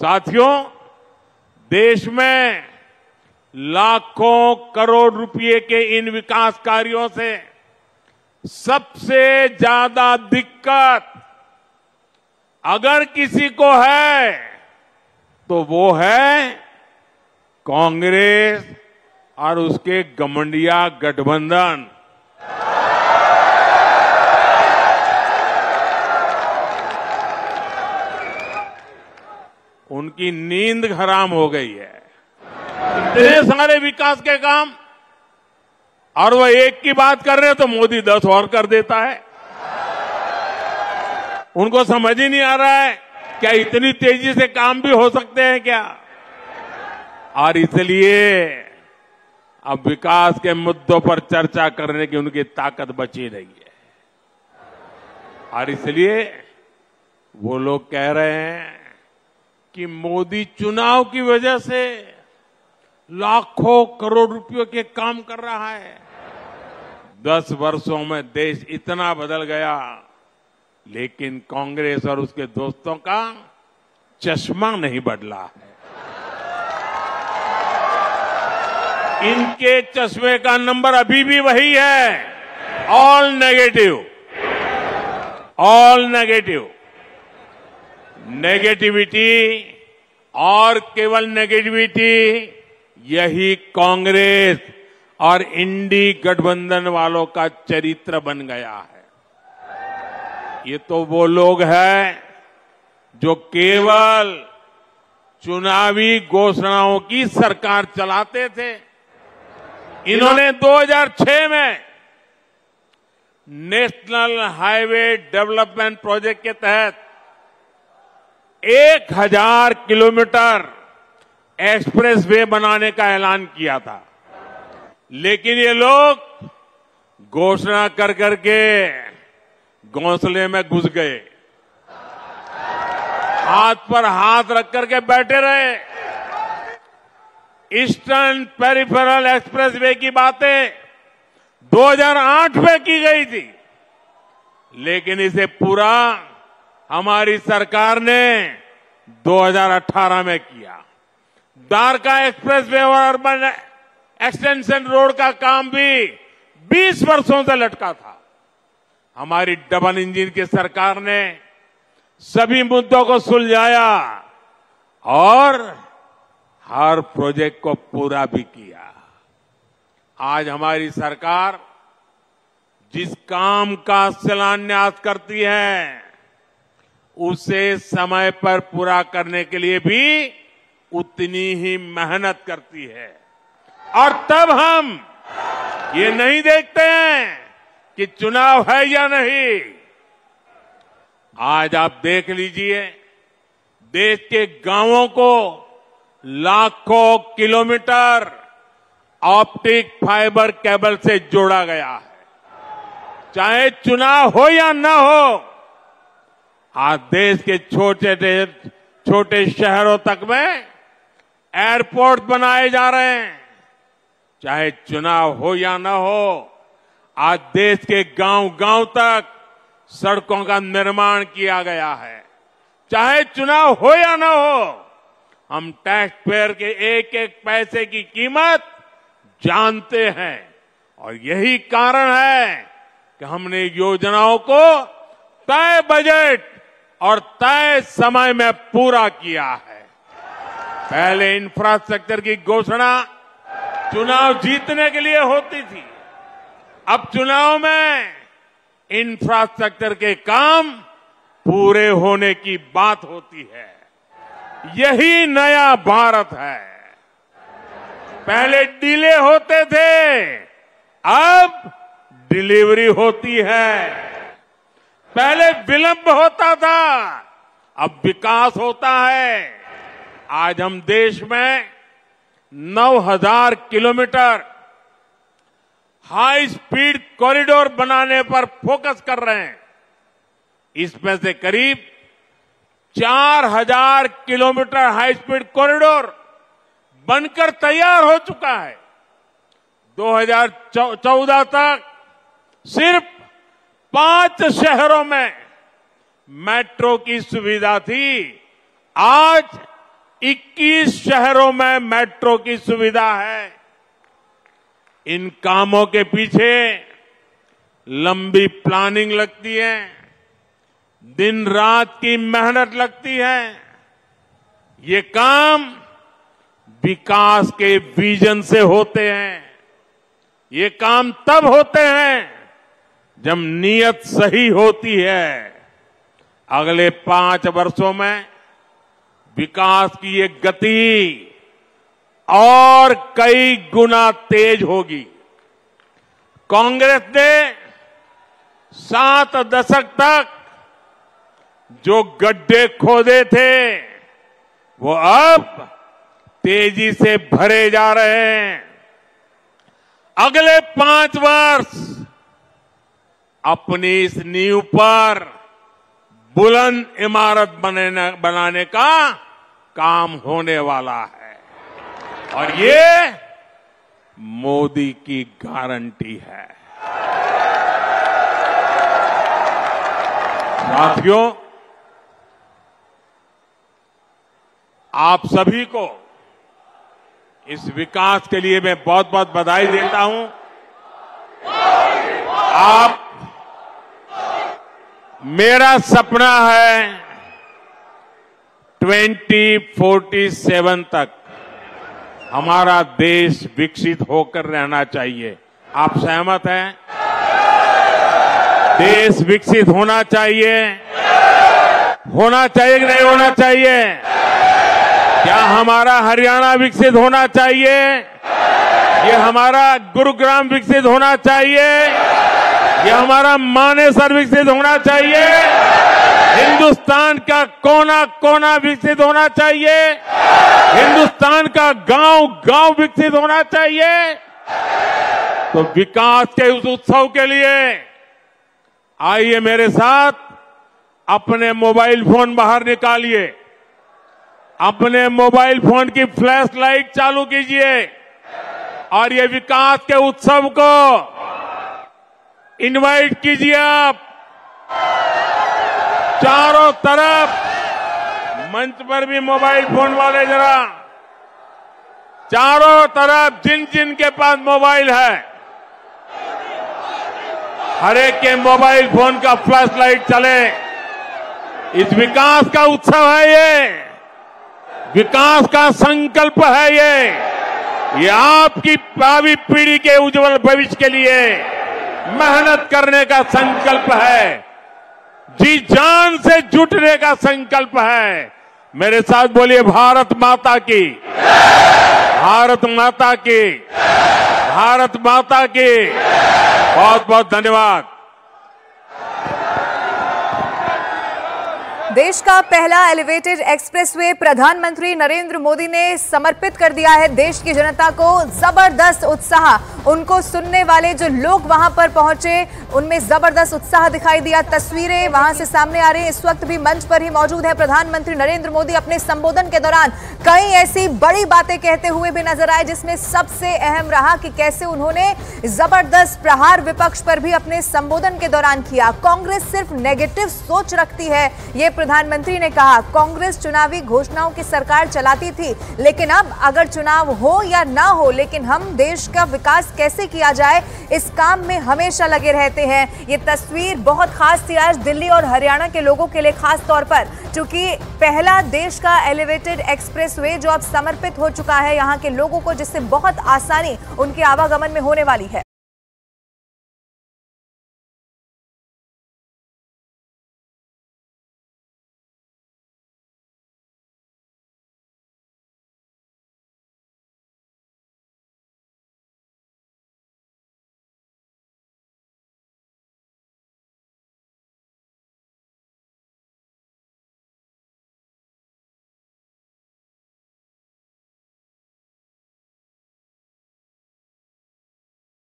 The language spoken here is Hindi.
साथियों, देश में लाखों करोड़ रुपए के इन विकास कार्यों से सबसे ज्यादा दिक्कत अगर किसी को है तो वो है कांग्रेस और उसके गमंडिया गठबंधन। उनकी नींद हराम हो गई है। इतने सारे विकास के काम और वो एक की बात कर रहे हैं तो मोदी 10 और कर देता है। उनको समझ ही नहीं आ रहा है क्या इतनी तेजी से काम भी हो सकते हैं क्या। और इसलिए अब विकास के मुद्दों पर चर्चा करने की उनकी ताकत बची नहीं है। और इसलिए वो लोग कह रहे हैं कि मोदी चुनाव की वजह से लाखों करोड़ रुपयों के काम कर रहा है। 10 वर्षों में देश इतना बदल गया, लेकिन कांग्रेस और उसके दोस्तों का चश्मा नहीं बदला है। इनके चश्मे का नंबर अभी भी वही है, all negative, all negative. Negativity और केवल नेगेटिविटी यही कांग्रेस और इंडी गठबंधन वालों का चरित्र बन गया है। ये तो वो लोग हैं जो केवल चुनावी घोषणाओं की सरकार चलाते थे। इन्होंने 2006 में नेशनल हाईवे डेवलपमेंट प्रोजेक्ट के तहत 1000 किलोमीटर एक्सप्रेसवे बनाने का ऐलान किया था, लेकिन ये लोग घोषणा कर करके घोंसले में घुस गए, हाथ पर हाथ रख करके बैठे रहे। ईस्टर्न पेरिफेरल एक्सप्रेसवे की बातें 2008 में की गई थी, लेकिन इसे पूरा हमारी सरकार ने 2018 में किया। द्वारका एक्सप्रेसवे और अर्बन एक्सटेंशन रोड का काम भी 20 वर्षों से लटका था। हमारी डबल इंजन की सरकार ने सभी मुद्दों को सुलझाया और हर प्रोजेक्ट को पूरा भी किया। आज हमारी सरकार जिस काम का शिलान्यास करती है उसे समय पर पूरा करने के लिए भी उतनी ही मेहनत करती है। और तब हम ये नहीं देखते हैं कि चुनाव है या नहीं। आज आप देख लीजिए, देश के गांवों को लाखों किलोमीटर ऑप्टिक फाइबर केबल से जोड़ा गया है। चाहे चुनाव हो या न हो, आज देश के छोटे शहरों तक में एयरपोर्ट बनाए जा रहे हैं। चाहे चुनाव हो या न हो, आज देश के गांव-गांव तक सड़कों का निर्माण किया गया है। चाहे चुनाव हो या न हो, हम टैक्स पेयर के एक एक पैसे की कीमत जानते हैं और यही कारण है कि हमने योजनाओं को तय बजट और तय समय में पूरा किया है। पहले इंफ्रास्ट्रक्चर की घोषणा चुनाव जीतने के लिए होती थी, अब चुनाव में इंफ्रास्ट्रक्चर के काम पूरे होने की बात होती है। यही नया भारत है। पहले डिले होते थे, अब डिलीवरी होती है। पहले विलंब होता था, अब विकास होता है। आज हम देश में 9000 किलोमीटर हाई स्पीड कॉरिडोर बनाने पर फोकस कर रहे हैं। इसमें से करीब 4000 किलोमीटर हाई स्पीड कॉरिडोर बनकर तैयार हो चुका है। 2014 तक सिर्फ 5 शहरों में मेट्रो की सुविधा थी, आज 21 शहरों में मेट्रो की सुविधा है। इन कामों के पीछे लंबी प्लानिंग लगती है, दिन रात की मेहनत लगती है। ये काम विकास के विजन से होते हैं। ये काम तब होते हैं जब नीयत सही होती है। अगले 5 वर्षों में विकास की ये गति और कई गुना तेज होगी। कांग्रेस ने 7 दशक तक जो गड्ढे खोदे थे वो अब तेजी से भरे जा रहे हैं। अगले 5 वर्ष अपनी इस नींव पर बुलंद इमारत बनाने का काम होने वाला है और ये मोदी की गारंटी है। साथियों, आप सभी को इस विकास के लिए मैं बहुत बहुत बधाई देता हूं। मेरा सपना है 2047 तक हमारा देश विकसित होकर रहना चाहिए। आप सहमत हैं? देश विकसित होना चाहिए कि नहीं होना चाहिए? क्या हमारा हरियाणा विकसित होना चाहिए? ये हमारा गुरुग्राम विकसित होना चाहिए? ये हमारा मानेसर विकसित होना चाहिए? हिंदुस्तान का कोना कोना विकसित होना चाहिए? हिंदुस्तान का गांव गांव विकसित होना चाहिए? तो विकास के उस उत्सव के लिए आइए मेरे साथ अपने मोबाइल फोन बाहर निकालिए, अपने मोबाइल फोन की फ्लैश लाइट चालू कीजिए और ये विकास के उत्सव को इनवाइट कीजिए। आप चारों तरफ मंच पर भी मोबाइल फोन वाले जरा चारों तरफ जिन जिन के पास मोबाइल है हर एक के मोबाइल फोन का फ्लैश लाइट चले। इस विकास का उत्सव है, ये विकास का संकल्प है। ये आपकी भावी पीढ़ी के उज्जवल भविष्य के लिए मेहनत करने का संकल्प है, जी जान से जुटने का संकल्प है। मेरे साथ बोलिए भारत माता की, भारत माता की, भारत माता की। बहुत बहुत धन्यवाद। देश का पहला एलिवेटेड एक्सप्रेसवे प्रधानमंत्री नरेंद्र मोदी ने समर्पित कर दिया है देश की जनता को। जबरदस्त उत्साह, उनको सुनने वाले जो लोग वहां पर पहुंचे उनमें जबरदस्त उत्साह दिखाई दिया। तस्वीरें वहां से सामने आ रही हैं। इस वक्त भी मंच पर ही मौजूद है प्रधानमंत्री नरेंद्र मोदी। अपने संबोधन के दौरान कई ऐसी बड़ी बातें कहते हुए भी नजर आए, जिसमें सबसे अहम रहा कि कैसे उन्होंने जबरदस्त प्रहार विपक्ष पर भी अपने संबोधन के दौरान किया। कांग्रेस सिर्फ नेगेटिव सोच रखती है, ये प्रधानमंत्री ने कहा। कांग्रेस चुनावी घोषणाओं की सरकार चलाती थी, लेकिन अब अगर चुनाव हो या ना हो, लेकिन हम देश का विकास कैसे किया जाए इस काम में हमेशा लगे रहते हैं। ये तस्वीर बहुत खास थी आज दिल्ली और हरियाणा के लोगों के लिए, खास तौर पर क्योंकि पहला देश का एलिवेटेड एक्सप्रेसवे जो अब समर्पित हो चुका है यहाँ के लोगों को, जिससे बहुत आसानी उनके आवागमन में होने वाली है।